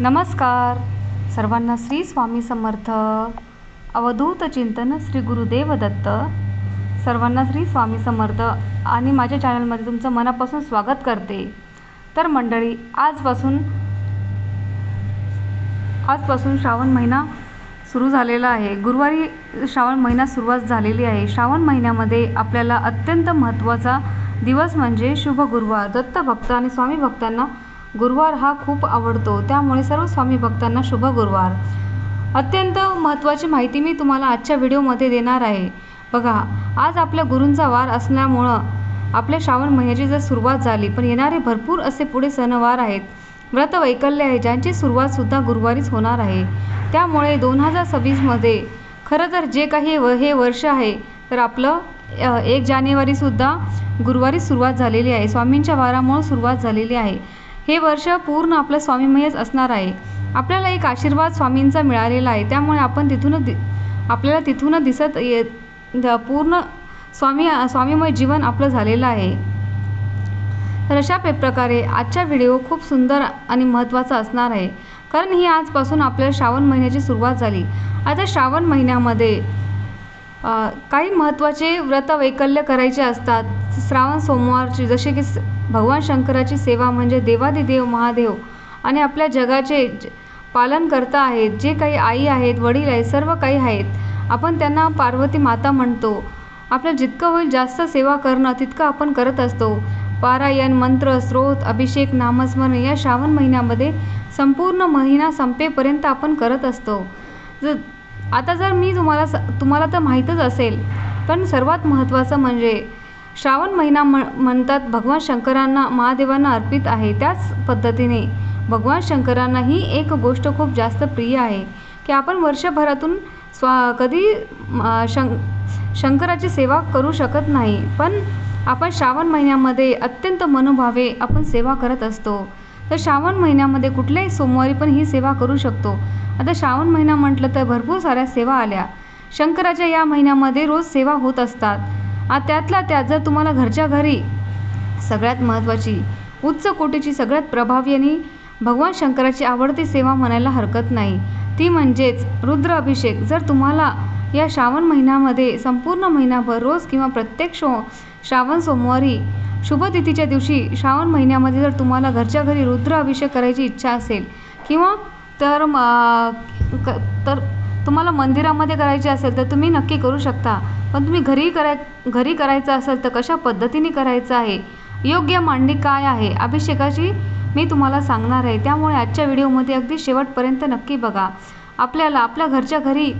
नमस्कार सर्वांना. श्री स्वामी समर्थ. अवधूत चिंतन श्री गुरुदेव दत्त. सर्वांना श्री स्वामी समर्थ आणि माझ्या चॅनलमध्ये तुमचं मनापासून स्वागत करते. तर मंडळी, आजपासून श्रावण महिना सुरू झालेला आहे. गुरुवारी श्रावण महिना सुरुवात झालेली आहे. श्रावण महिन्यामध्ये आपल्याला अत्यंत महत्त्वाचा दिवस म्हणजे शुभ गुरुवार. दत्त भक्त आणि स्वामी भक्तांना गुरुवार हा खूप आवडतो, त्यामुळे सर्व स्वामी भक्तांना शुभ गुरुवार. अत्यंत महत्त्वाची माहिती मी तुम्हाला आजच्या व्हिडिओमध्ये देणार आहे. बघा, आज आपल्या गुरूंचा वार असल्यामुळं आपल्या श्रावण महिन्याची जर सुरुवात झाली, पण येणारे भरपूर असे पुढे सणवार आहेत, व्रत वैकल्य आहे, ज्यांची सुरुवातसुद्धा गुरुवारीच होणार आहे. त्यामुळे 2026मध्ये खरं तर जे काही हे वर्ष आहे, तर आपलं 1 जानेवारीसुद्धा गुरुवारी सुरुवात झालेली आहे. स्वामींच्या वारामुळे सुरुवात झालेली आहे. हे वर्ष पूर्ण आपलं स्वामीमयच असणार आहे. आपल्याला एक आशीर्वाद स्वामींचा मिळालेला आहे, त्यामुळे आपल्याला तिथून दिसत पूर्ण स्वामीमय जीवन आपलं झालेलं आहे. तर अशा प्रकारे आजचा व्हिडिओ खूप सुंदर आणि महत्त्वाचा असणार आहे, कारण ही आजपासून आपल्या श्रावण महिन्याची सुरुवात झाली. आता श्रावण महिन्यामध्ये काही महत्त्वाचे व्रत वैकल्य करायचे असतात. श्रावण सोमवारची, जसे की भगवान शंकराची सेवा म्हणजे देवादिदेव महादेव आणि आपल्या जगाचे पालनकर्ता आहेत, जे काही आई आहेत, वडील आहेत, सर्व काही आहेत, आपण त्यांना पार्वती माता म्हणतो. आपल्याला जितकं होईल जास्त सेवा करणं तितकं आपण करत असतो. पारायण, मंत्र, स्तोत्र, अभिषेक, नामस्मरण या श्रावण महिन्यामध्ये संपूर्ण महिना संपेपर्यंत आपण करत असतो. आता जर मी तुम्हाला तर माहीतच असेल, पण सर्वात महत्त्वाचं म्हणजे श्रावण महिना म्हणतात भगवान शंकरांना, महादेवांना अर्पित आहे. त्याच पद्धतीने भगवान शंकरांना ही एक गोष्ट खूप जास्त प्रिय आहे की आपण वर्षभरातून कधी शंकराची सेवा करू शकत नाही, पण आपण श्रावण महिन्यामध्ये अत्यंत मनोभावे आपण सेवा करत असतो. तर श्रावण महिन्यामध्ये कुठल्याही सोमवारी पण ही सेवा करू शकतो. आता श्रावण महिना म्हटलं तर भरपूर साऱ्या सेवा आल्या. शंकराच्या या महिन्यामध्ये रोज सेवा होत असतात. त्यातल्या त्यात जर तुम्हाला घरच्या घरी सगळ्यात महत्त्वाची, उच्च कोटीची, सगळ्यात प्रभावी आणि भगवान शंकराची आवडती सेवा म्हणायला हरकत नाही, ती म्हणजेच रुद्र अभिषेक. जर तुम्हाला या श्रावण महिन्यामध्ये संपूर्ण महिनाभर रोज किंवा प्रत्येक श्रावण सोमवारी शुभतिथीच्या दिवशी श्रावण महिन्यामध्ये जर तुम्हाला घरच्या घरी रुद्र अभिषेक करायची इच्छा असेल किंवा तर तुम्हाला मंदिरामध्ये करायचे असेल तर तुम्ही नक्की करू शकता. पण तुम्ही घरी करायचं असेल तर कशा पद्धतीने करायचं आहे, योग्य मांडणी काय आहे अभिषेकाची, मी तुम्हाला सांगणार आहे. त्यामुळे आजच्या व्हिडिओमध्ये अगदी शेवटपर्यंत नक्की बघा. आपल्याला आपल्या घरच्या घरी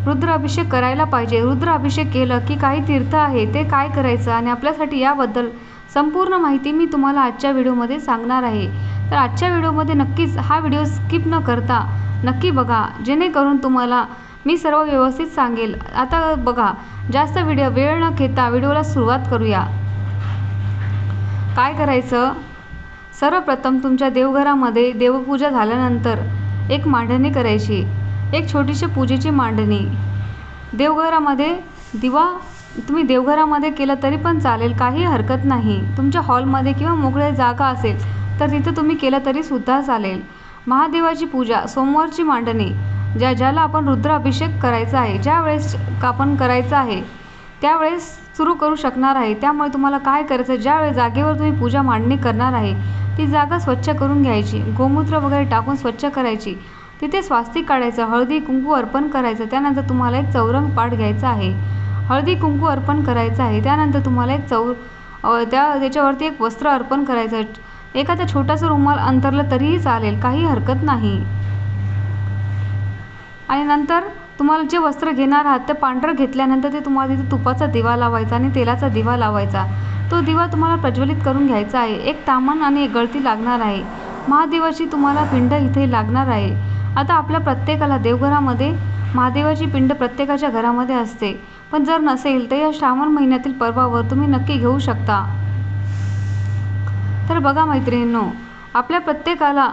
रुद्र अभिषेक करायला पाहिजे. रुद्र अभिषेक केलं की काही तीर्थ आहे, ते काय करायचं आणि आपल्यासाठी याबद्दल संपूर्ण माहिती मी तुम्हाला आजच्या व्हिडिओमध्ये सांगणार आहे. तर आजच्या व्हिडिओमध्ये नक्कीच हा व्हिडिओ स्किप न करता नक्की बघा, जेणेकरून तुम्हाला मी सर्व व्यवस्थित सांगेल. आता बघा, जास्त वेळ न घेता व्हिडिओला सुरुवात करूया. काय करायचं, सर्वप्रथम तुमच्या देवघरामध्ये देवपूजा झाल्यानंतर एक मांडणी करायची, एक छोटीशी पूजेची मांडणी. देवघरामध्ये तुम्ही देवघरामध्ये केलं तरी पण चालेल, काही हरकत नाही. तुमच्या हॉलमध्ये किंवा मोकळी जागा असेल तर तिथं तुम्ही केलं तरी सुद्धा चालेल. महादेवाची पूजा, सोमवारची मांडणी, ज्याला आपण रुद्र अभिषेक करायचा आहे, ज्या वेळेस आपण करायचं आहे त्यावेळेस सुरू करू शकणार आहे. त्यामुळे तुम्हाला काय करायचं, ज्यावेळेस जागेवर तुम्ही पूजा मांडणी करणार आहे ती जागा स्वच्छ करून घ्यायची, गोमूत्र वगैरे टाकून स्वच्छ करायची, तिथे स्वास्तिक काढायचं, हळदी कुंकू अर्पण करायचं. त्यानंतर तुम्हाला एक चौरंग पाट घ्यायचा आहे, हळदी कुंकू अर्पण करायचं आहे. त्यानंतर तुम्हाला एक त्याच्यावरती एक वस्त्र अर्पण करायचं. एखादा छोटासा रुमाल अंतरलं तरीही चालेल, काही हरकत नाही. आणि नंतर तुम्हाला जे वस्त्र घेणार आहात ते पांढरं घेतल्यानंतर ते तुम्हाला तिथे तुपाचा दिवा लावायचा आणि तेलाचा दिवा लावायचा. तो दिवा तुम्हाला प्रज्वलित करून घ्यायचा आहे. एक ताम्हण आणि एक गळती लागणार आहे. महादेवाची तुम्हाला पिंड इथे लागणार आहे. आता आपल्या प्रत्येकाला देवघरामध्ये महादेवाची पिंड प्रत्येकाच्या घरामध्ये असते, पण जर नसेल तर या श्रावण महिन्यातील पर्वावर तुम्ही नक्की घेऊ शकता. तर बघा मैत्रिणींनो, आपल्या प्रत्येकाला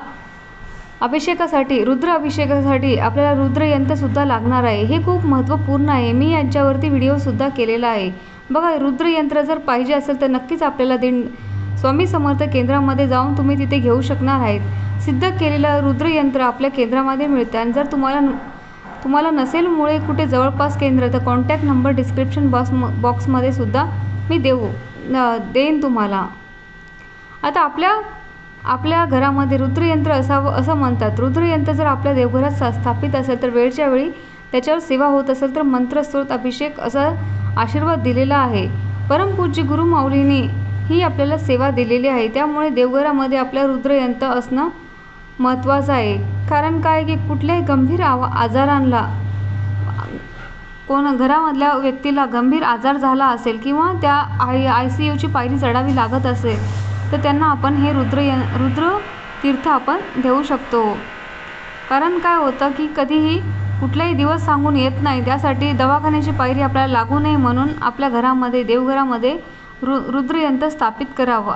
अभिषेकासाठी, रुद्र अभिषेकासाठी आपल्याला रुद्रयंत्रसुद्धा लागणार आहे. हे खूप महत्त्वपूर्ण आहे. मी यांच्यावरती व्हिडिओसुद्धा केलेला आहे. बघा, रुद्रयंत्र जर पाहिजे असेल तर नक्कीच आपल्याला स्वामी समर्थ केंद्रामध्ये जाऊन तुम्ही तिथे घेऊ शकणार आहेत. सिद्ध केलेलं रुद्रयंत्र आपल्या केंद्रामध्ये मिळते. आणि जर तुम्हाला नसेल मुळे कुठे जवळपास केंद्र, तर कॉन्टॅक्ट नंबर डिस्क्रिप्शन बॉक्समध्ये सुद्धा मी देईन तुम्हाला. आता आपल्या घरामध्ये रुद्रयंत्र असावं असं म्हणतात. रुद्रयंत्र जर आपल्या देवघरात स्थापित असेल तर वेळच्या वेळी त्याच्यावर सेवा होत असेल तर मंत्र, स्तोत्र, अभिषेक असा आशीर्वाद दिलेला आहे. परमपूज्य गुरु माऊलींनी ही आपल्याला सेवा दिलेली आहे. त्यामुळे देवघरामध्ये आपल्या रुद्रयंत्र असणं महत्त्वाचं आहे. कारण काय की कुठल्याही गंभीर आजारांना, घरामधल्या व्यक्तीला गंभीर आजार झाला असेल किंवा त्या ICUची पायरी चढावी लागत असेल तर त्यांना आपण हे रुद्र तीर्थ आपण देऊ शकतो. कारण काय होतं की कधीही कुठलाही दिवस सांगून येत नाही, त्यासाठी दवाखान्याची पायरी आपल्याला लागू नये म्हणून आपल्या घरामध्ये, देवघरामध्ये रुद्रयंत्र स्थापित करावं.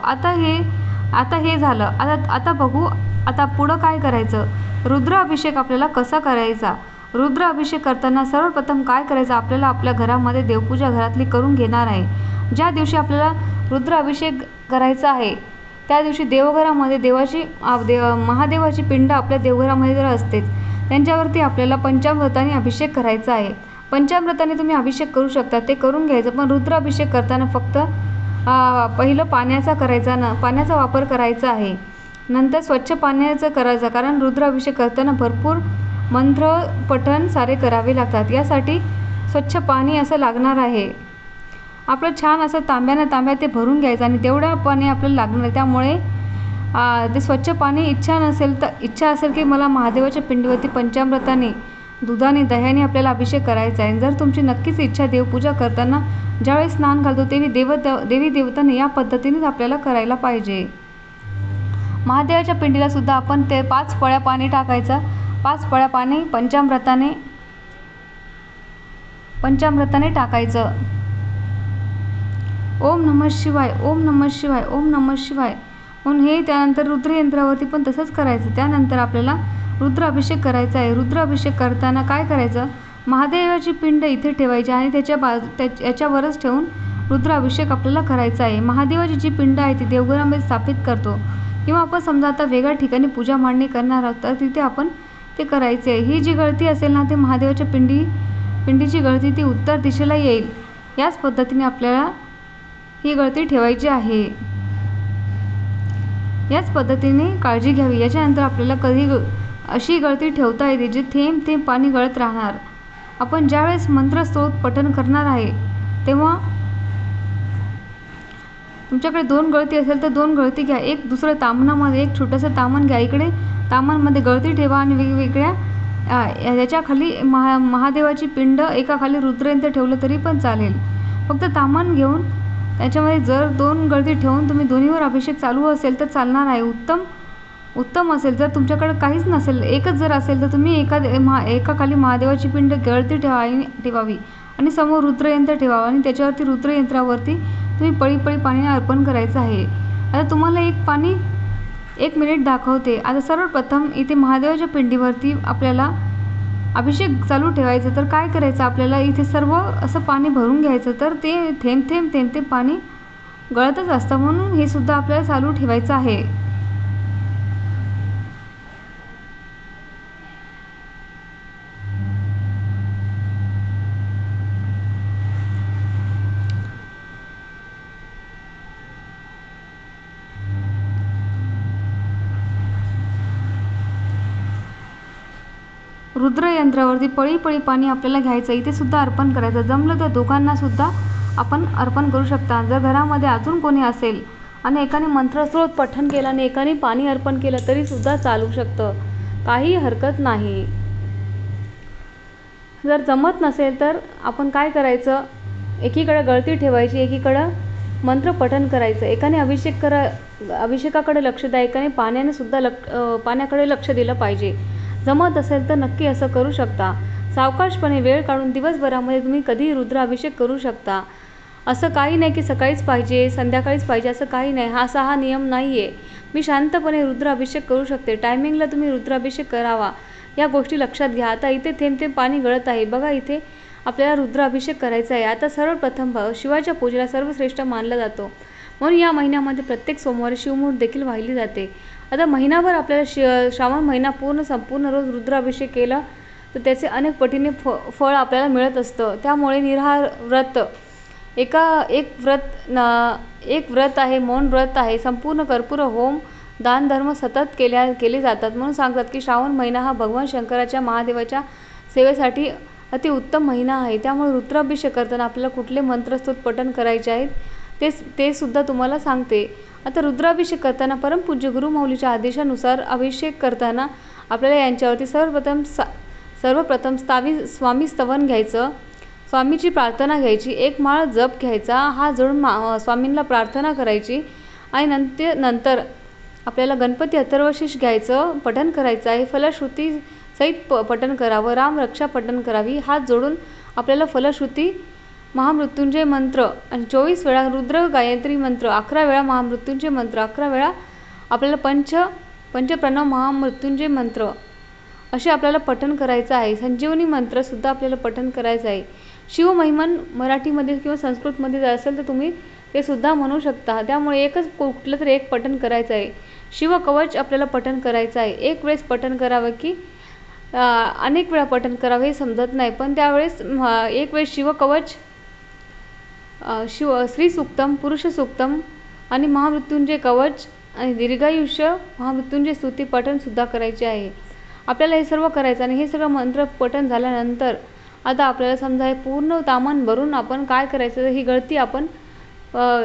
आता हे झालं. आता बघू आता पुढं काय करायचं. रुद्र अभिषेक आपल्याला कसा करायचा. रुद्र अभिषेक करताना सर्वप्रथम काय करायचं, आपल्याला आपल्या घरामध्ये देवपूजा घरातली करून घेणार आहे. ज्या दिवशी आपल्याला रुद्र अभिषेक करायचा आहे त्या दिवशी देवघरामध्ये महादेवाची पिंड आपल्या देवघरामध्ये जर असतेच, त्यांच्यावरती आपल्याला पंचामृताने अभिषेक करायचा आहे. पंचामृताने तुम्ही अभिषेक करू शकता, ते करून घ्यायचं. पण रुद्र अभिषेक करताना फक्त पहिलं पाण्याचा वापर करायचा आहे. नंतर स्वच्छ पाण्याचं करायचं, कारण रुद्र अभिषेक करताना भरपूर मंत्र पठण सारे करावे लागतात. यासाठी स्वच्छ पाणी असं लागणार आहे. आपलं छान असं तांब्यात ते भरून घ्यायचं आणि तेवढं पाणी आपल्याला लागणार आहे. त्यामुळे ते स्वच्छ पाणी इच्छा असेल की मला महादेवाच्या पिंडीवरती पंचामृताने, दुधाने, दह्याने आपल्याला अभिषेक करायचा आहे. जर तुमची नक्कीच इच्छा, देवपूजा करताना ज्यावेळेस स्नान घालतो देवी देवतांनी या पद्धतीनेच आपल्याला करायला पाहिजे. महादेवाच्या पिंडीला सुद्धा आपण ते 5 पळ्या पाणी टाकायचं. 5 पळ्या पाणी पंचामृताने टाकायचं. ओम नमः शिवाय, ओम नमः शिवाय, ओम नमः शिवाय म्हणून हे. त्यानंतर रुद्रयंत्रावरती पण तसंच करायचं. त्यानंतर आपल्याला रुद्र अभिषेक करायचा आहे. रुद्र अभिषेक करताना काय करायचं, महादेवाची पिंड इथे ठेवायची आणि याच्यावरच ठेवून रुद्र अभिषेक आपल्याला करायचा आहे. महादेवाची जी पिंड आहे ती देवघरामध्ये स्थापित करतो किंवा आपण समजा आता वेगळ्या ठिकाणी पूजा मांडणी करणार आहोत तर तिथे आपण ते करायचे आहे. ही जी गळती असेल ना, ते महादेवाच्या पिंडीची गळती ती उत्तर दिशेला येईल. याच पद्धतीने आपल्याला ही गळती ठेवायची आहे. याच पद्धतीने काळजी घ्यावी. याच्यानंतर आपल्याला कधी अशी गळती ठेवता येते जे थेंब थेंब पाणी गळत राहणार. आपण ज्यावेळेस मंत्र, स्तोत्र पठण करणार आहे तेव्हा तुमच्याकडे 2 गळती असेल तर 2 गळती घ्या. एक दुसरं तामणामध्ये एक छोटंसं तामण घ्या. इकडे तामणमध्ये गळती ठेवा आणि वेगवेगळ्या याच्याखाली महादेवाची पिंड, एकाखाली रुद्रयंत्र ठेवलं तरी पण चालेल. फक्त तामण घेऊन त्याच्यामध्ये जर 2 गळती ठेवून तुम्ही दोन्हीवर अभिषेक चालू असेल तर चालणार आहे. उत्तम असेल. जर तुमच्याकडे काहीच नसेल, एकच जर असेल तर तुम्ही एकाखाली महादेवाची पिंड गळती ठेवावी आणि समोर रुद्रयंत्र ठेवावं आणि त्याच्यावरती रुद्रयंत्रावरती तुम्ही पळी पाणी अर्पण करायचं आहे. आता तुम्हाला एक मिनिट दाखवते. आता सर्वप्रथम इथे महादेवाच्या पिंडीवरती आपल्याला अभिषेक चालू ठेवायचं. तर काय करायचं, आपल्याला इथे सर्व असं पाणी भरून घ्यायचं. तर ते थेंब थेंब पाणी गळतच असतं, म्हणून हे सुद्धा आपल्याला चालू ठेवायचं आहे. रुद्रयंत्रावरती पळी पाणी आपल्याला घ्यायचं. इथे सुद्धा अर्पण करायचं. जमलं तर दोघांना सुद्धा आपण अर्पण करू शकता. जर घरामध्ये अजून कोणी असेल आणि एकाने मंत्रस्रोत पठण केलं आणि एकाने पाणी अर्पण केलं तरी सुद्धा चालू शकतं, काही हरकत नाही. जर जमत नसेल तर आपण काय करायचं, एकीकडे गळती ठेवायची, एकीकडं मंत्र पठण करायचं. एकाने अभिषेकाकडे लक्ष द्या, एकाने पाण्याकडे लक्ष दिलं पाहिजे. जमत असेल तर नक्की असं करू शकता. सावकाशपणे वेळ काढून दिवसभरामध्ये तुम्ही कधीही रुद्र अभिषेक करू शकता. असं काही नाही की सकाळीच पाहिजे, संध्याकाळीच पाहिजे, असं काही नाही. हा नियम नाही आहे. मी शांतपणे रुद्र अभिषेक करू शकते. टायमिंगला तुम्ही रुद्र अभिषेक करावा, या गोष्टी लक्षात घ्या. आता इथे थेंब थेंब पाणी गळत आहे बघा. इथे आपल्याला रुद्र अभिषेक करायचा आहे. आता सर्वप्रथम शिवाच्या पूजेला सर्वश्रेष्ठ मानला जातो, म्हणून या महिन्यामध्ये प्रत्येक सोमवारी शिवमुहूर्त देखील वाहिली जाते. आता महिनाभर आपल्याला श्रावण महिना संपूर्ण रोज रुद्राभिषेक केला तर त्याचे अनेक पटीने फळ आपल्याला मिळत असतं. त्यामुळे निराहार व्रत एक व्रत आहे, मौन व्रत आहे, संपूर्ण कर्पूर होम, दान धर्म सतत केले जातात. म्हणून सांगतात की श्रावण महिना हा भगवान शंकराच्या महादेवाच्या सेवेसाठी अतिउत्तम महिना आहे. त्यामुळे रुद्राभिषेक करताना आपल्याला कुठले मंत्रस्तोत पठण करायचे आहेत ते सुद्धा तुम्हाला सांगते. आता रुद्राभिषेक करताना परमपूज्य गुरुमाऊलीच्या आदेशानुसार अभिषेक करताना आपल्याला यांच्यावरती सर्वप्रथम स्वामी स्तवन घ्यायचं, स्वामीची प्रार्थना घ्यायची, एक माळ जप घ्यायचा, हात जोडून स्वामींना प्रार्थना करायची आणि नंतर आपल्याला गणपती अथर्वशीर्ष घ्यायचं, पठण करायचं आहे, फलश्रुती सहित पठण करावं, रामरक्षा पठण करावी. हात जोडून आपल्याला फलश्रुती, महामृत्युंजय मंत्र आणि 24 वेळा रुद्र गायत्री मंत्र, 11 वेळा महामृत्युंजय मंत्र, 11 वेळा आपल्याला पंचप्रणव महामृत्युंजय मंत्र असे आपल्याला पठण करायचं आहे. संजीवनी मंत्र सुद्धा आपल्याला पठण करायचं आहे. शिवमहिमन मराठीमध्ये किंवा संस्कृतमध्ये जर असेल तर तुम्ही ते सुद्धा म्हणू शकता. त्यामुळे कुठलं तरी एक पठण करायचं आहे. शिवकवच आपल्याला पठण करायचं आहे. एक वेळेस पठण करावं की अनेक वेळा पठण करावं हे समजत नाही, पण त्यावेळेस एक वेळेस शिवकवच, श्री सूक्तम, पुरुष सूक्तम आणि महामृत्युंजय कवच आणि दीर्घायुष्य महामृत्युंजय स्तुती पठण सुद्धा करायचे आहे. आपल्याला हे सर्व करायचं आणि हे सगळं मंत्र पठण झाल्यानंतर आता आपल्याला समजा हे पूर्ण तामन भरून आपण काय करायचं, ही गळती आपण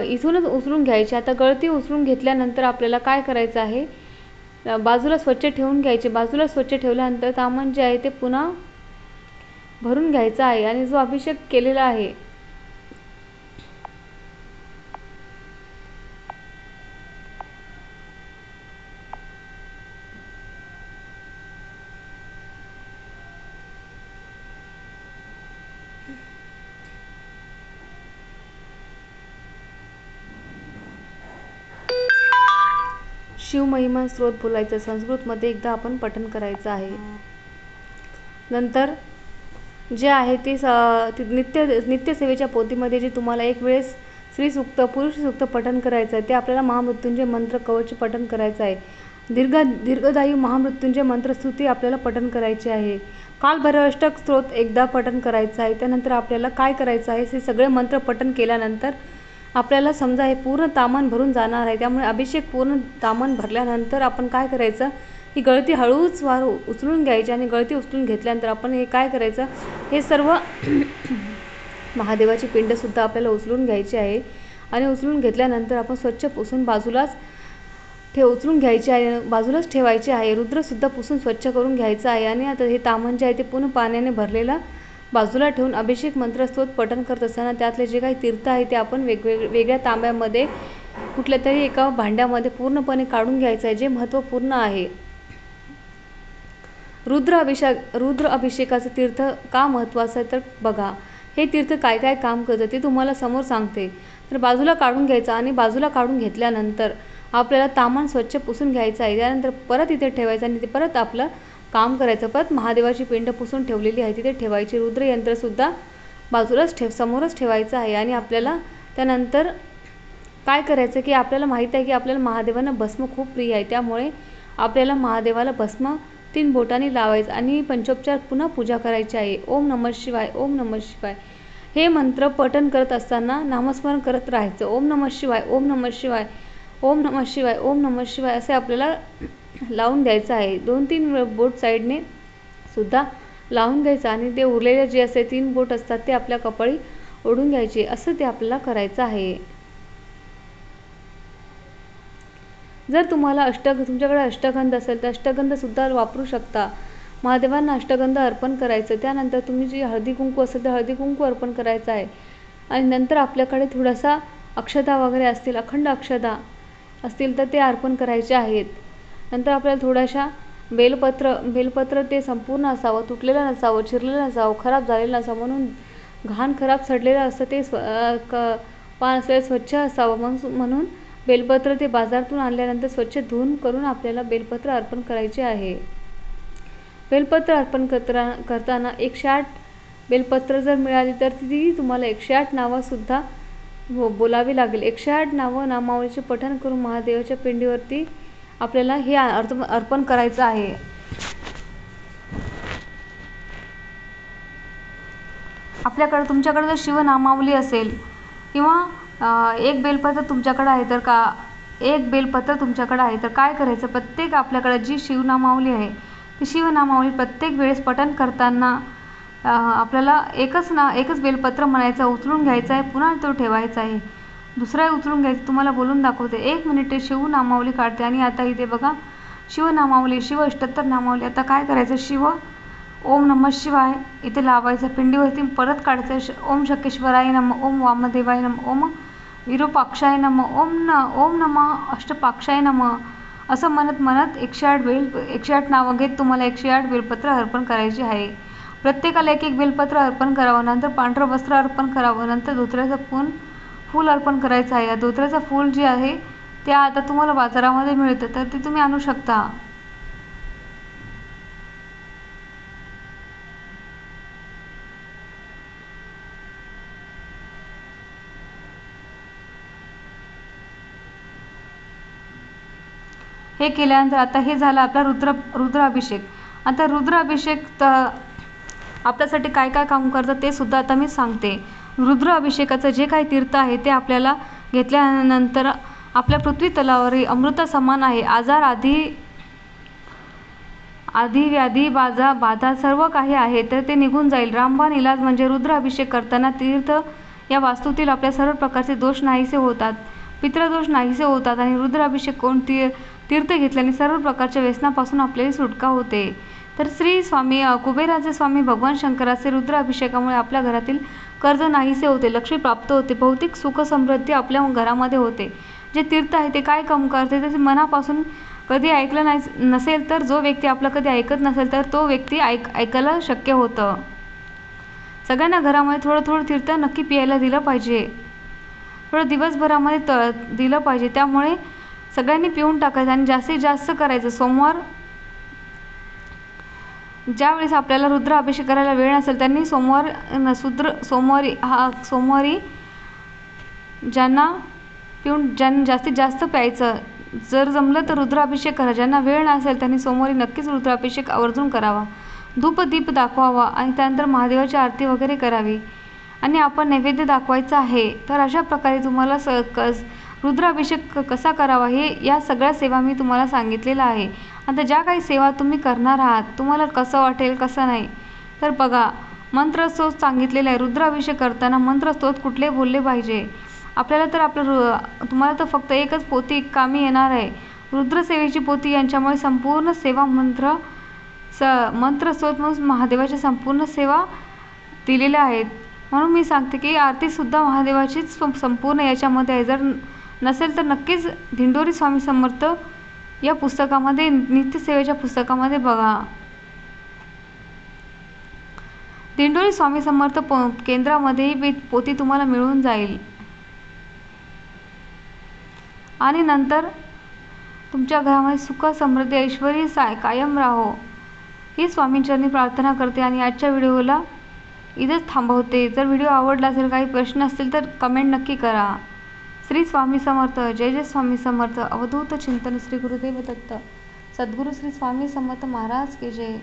इथूनच उचलून घ्यायची. आता गळती उचलून घेतल्यानंतर आपल्याला काय करायचं आहे, बाजूला स्वच्छ ठेवून घ्यायचे. बाजूला स्वच्छ ठेवल्यानंतर तामन जे आहे ते पुन्हा भरून घ्यायचं आहे आणि जो अभिषेक केलेला आहे शिवमहिमा स्त्रोत बोलायचं, संस्कृतमध्ये एकदा आपण पठण करायचं आहे. नंतर जे आहे ते नित्यसेवेच्या पोथीमध्ये जे तुम्हाला एक वेळेस स्त्री सूक्त, पुरुष सूक्त पठण करायचं आहे ते आपल्याला महामृत्युंजय मंत्र कवच पठण करायचं आहे. दीर्घदायी महामृत्युंजय मंत्रस्तुती आपल्याला पठण करायची आहे. कालभैरवाष्टक स्तोत्र एकदा पठण करायचं आहे. त्यानंतर आपल्याला काय करायचं आहे, हे सगळे मंत्र पठण केल्यानंतर आपल्याला समजा हे पूर्ण तामन भरून जाणार आहे. त्यामुळे अभिषेक पूर्ण तामन भरल्यानंतर आपण काय करायचं, ही गळती हळूच उचलून घ्यायची आणि गळती उचलून घेतल्यानंतर आपण हे काय करायचं, हे सर्व महादेवाची पिंडसुद्धा आपल्याला उचलून घ्यायची आहे आणि उचलून घेतल्यानंतर आपण स्वच्छ पुसून बाजूलाच उचलून घ्यायचे आहे, बाजूलाच ठेवायचे आहे. रुद्रसुद्धा पुसून स्वच्छ करून घ्यायचं आहे आणि आता हे तामन जे आहे ते पूर्ण पाण्याने भरलेला बाजूला ठेवून अभिषेक मंत्रस्तोत पठण करत असताना त्यातले जे काही तीर्थ आहे ते आपण वेगळ्या तांब्यामध्ये कुठल्या तरी एका भांड्यामध्ये पूर्णपणे काढून घ्यायचं आहे, जे महत्त्वपूर्ण आहे. रुद्र अभिषेकाचं तीर्थ का महत्त्वाचं आहे तर बघा, हे तीर्थ काय काय काम करतं ते तुम्हाला समोर सांगते. तर बाजूला काढून घ्यायचं आणि बाजूला काढून घेतल्यानंतर आपल्याला तामन स्वच्छ पुसून घ्यायचं आहे. त्यानंतर परत इथे ठेवायचं आणि ते परत आपलं काम करायचं. परत महादेवाची पिंड पुसून ठेवलेली आहे तिथे ठेवायची. रुद्रयंत्रसुद्धा बाजूलाच समोरच ठेवायचं आहे आणि आपल्याला त्यानंतर काय करायचं की आपल्याला माहीत आहे की आपल्याला महादेवांना भस्म खूप प्रिय आहे. त्यामुळे आपल्याला महादेवाला भस्म 3 बोटांनी लावायचं आणि पंचोपचार पुन्हा पूजा करायची आहे. ओम नमः शिवाय, ओम नमः शिवाय हे मंत्र पठण करत असताना नामस्मरण करत राहायचं. ओम नमः शिवाय, ओम नमः शिवाय, ओम नमः शिवाय, ओम नमः शिवाय असे आपल्याला लावून द्यायचं आहे. 2-3 बोट साईडने सुद्धा लावून घ्यायचं आणि ते उरलेले जे असे 3 बोट असतात ते आपल्या कपाळी ओढून घ्यायचे. असं ते आपल्याला करायचं आहे. जर तुम्हाला तुमच्याकडे अष्टगंध असेल तर अष्टगंध सुद्धा वापरू शकता. महादेवांना अष्टगंध अर्पण करायचं. त्यानंतर तुम्ही जी हळदी कुंकू असेल तर हळदी कुंकू अर्पण करायचं आहे आणि नंतर आपल्याकडे थोडासा अक्षता वगैरे असतील, अखंड अक्षता असतील तर ते अर्पण करायचे आहेत. नंतर आपल्याला थोड्याशा बेलपत्र ते संपूर्ण असावं, तुटलेलं नसावं, चिरलेलं नसावं, खराब झालेलं नसावं, म्हणून घाण खराब सडलेलं असतं ते पान असलेलं स्वच्छ असावं, म्हणून बेलपत्र ते बाजारातून आणल्यानंतर स्वच्छ धुवून करून आपल्याला बेलपत्र अर्पण करायचे आहे. बेलपत्र अर्पण करताना 108 बेलपत्र जर मिळाली तर ती तुम्हाला 108 नावंसुद्धा बोलावी लागेल. 108 नामावलीचे पठण करून महादेवाच्या पिंडीवरती आपल्याला हे अर्पण करायचं आहे. तुमच्याकडे जर शिवनामावली असेल किंवा एक बेलपत्र तुमच्याकडे आहे तर काय करायचं, प्रत्येक आपल्याकडे जी शिवनामावली आहे ती शिवनामावली प्रत्येक वेळेस पठण करताना आपल्याला एकच बेलपत्र म्हणायचं, उचलून घ्यायचं आहे, पुन्हा तो ठेवायचा आहे, दुसरा उचलून घ्यायचं. तुम्हाला बोलून दाखवते. 1 मिनिट शिवनामावली काढते. आणि आता इथे बघा शिवनामावली, शिव अष्टोत्तर नामावली. आता काय करायचं, ओम नमः शिवाय इथे लावायचं, पिंडीवरती परत काढायचं. ओम शक्केश्वराय नमः, ओम वामदेवाय नमः, ओम विरूपाक्षाय नमः, ओम नमः अष्टपाक्षाय नमः असं म्हणत 108 नावं घेत तुम्हाला 108 बेलपत्र अर्पण करायची आहे. प्रत्येकाला एक बेलपत्र अर्पण करावं, नंतर पांढरं वस्त्र अर्पण करावं, नंतर धोत्र्याचं फूल अर्पण करायचं आहे. धोत्र्याचं फूल जे आहे ते आता तुम्हाला बाजारामध्ये मिळतं, तर ते तुम्ही आणू शकता. हे केल्यानंतर आता हे झालं आपला रुद्राभिषेक. आता रुद्राभिषेक आपल्यासाठी काय काय काम करतं ते सुद्धा आता मी सांगते. रुद्राभिषेकाचं जे काही तीर्थ आहे ते आपल्याला घेतल्यानंतर आपल्या पृथ्वी तलावरील अमृता समान आहे. आजार आधी व्याधी बाधा सर्व काही आहे तर ते निघून जाईल. रामबाण इलाज म्हणजे रुद्राभिषेक करताना तीर्थ या वास्तूतील आपल्या सर्व प्रकारचे दोष नाहीसे होतात, पितृदोष नाहीसे होतात आणि रुद्राभिषेक तीर्थ घेतल्याने सर्व प्रकारच्या व्यसनापासून आपल्याला सुटका होते. तर श्री स्वामी कुबेराचे स्वामी भगवान शंकराचे रुद्राभिषेकामुळे आपल्या घरातील कर्ज नाहीसे होते, लक्ष्मी प्राप्त होते, भौतिक सुख समृद्धी आपल्या घरामध्ये होते. जे तीर्थ आहे ते काय काम करते, ते मनापासून कधी ऐकलं नसेल तर जो व्यक्ती आपलं कधी ऐकत नसेल तर तो व्यक्ती ऐकायला शक्य होतं. सगळ्यांना घरामध्ये थोडं तीर्थ नक्की प्यायला दिलं पाहिजे, थोडं दिवसभरामध्ये दिलं पाहिजे. त्यामुळे सगळ्यांनी पिऊन टाकायचं आणि जास्तीत जास्त करायचं. ज्यावेळेस आपल्याला रुद्राभिषेक करायला वेळ नसेल त्यांनी सोमवारी ज्यांना जास्तीत जास्त प्यायचं. जर जमलं तर रुद्राभिषेक करा. ज्यांना वेळ नसेल त्यांनी सोमवारी नक्कीच रुद्राभिषेक आवर्जून करावा, धूप दीप दाखवावा आणि त्यानंतर महादेवाची आरती वगैरे करावी आणि आपण नैवेद्य दाखवायचा आहे. तर अशा प्रकारे तुम्हाला रुद्राभिषेक कसा करावा या सगळ्या सेवा मी तुम्हाला सांगितलेल्या आहे. आता ज्या काही सेवा तुम्ही करणार आहात तुम्हाला कसं वाटेल कसं नाही तर बघा, मंत्रस्तोत्र सांगितलेलं आहे. रुद्राभिषेक करताना मंत्रस्तोत्र कुठले बोलले पाहिजे. आपल्याला तर तुम्हाला तर फक्त एकच पोथी कामी येणार आहे, रुद्रसेवेची पोथी. यांच्यामुळे संपूर्ण सेवा मंत्रस्तोत्र महादेवाची संपूर्ण सेवा दिलेल्या आहेत. म्हणून मी सांगते की आरतीसुद्धा महादेवाचीच संपूर्ण याच्यामध्ये आहे. जर नसेल तर नक्कीच दिंडोरी स्वामी समर्थ या पुस्तकामध्ये, नित्यसेवेच्या पुस्तकामध्ये बघा. दिंडोरी स्वामी समर्थ केंद्रामध्ये ही पोथी तुम्हाला मिळून जाईल. आणि नंतर तुमच्या घरामध्ये सुख समृद्धी ऐश्वर्य कायम राहो ही स्वामींचरणी प्रार्थना करते आणि आजच्या व्हिडिओला इथेच थांबवते. जर व्हिडिओ आवडला असेल, काही प्रश्न असतील तर कमेंट नक्की करा. श्री स्वामी समर्थ. जय जय स्वामी समर्थ. अवधूत चिंतन श्री गुरुदेव दत्त. सद्गुरू श्री स्वामी समर्थ महाराज की जय.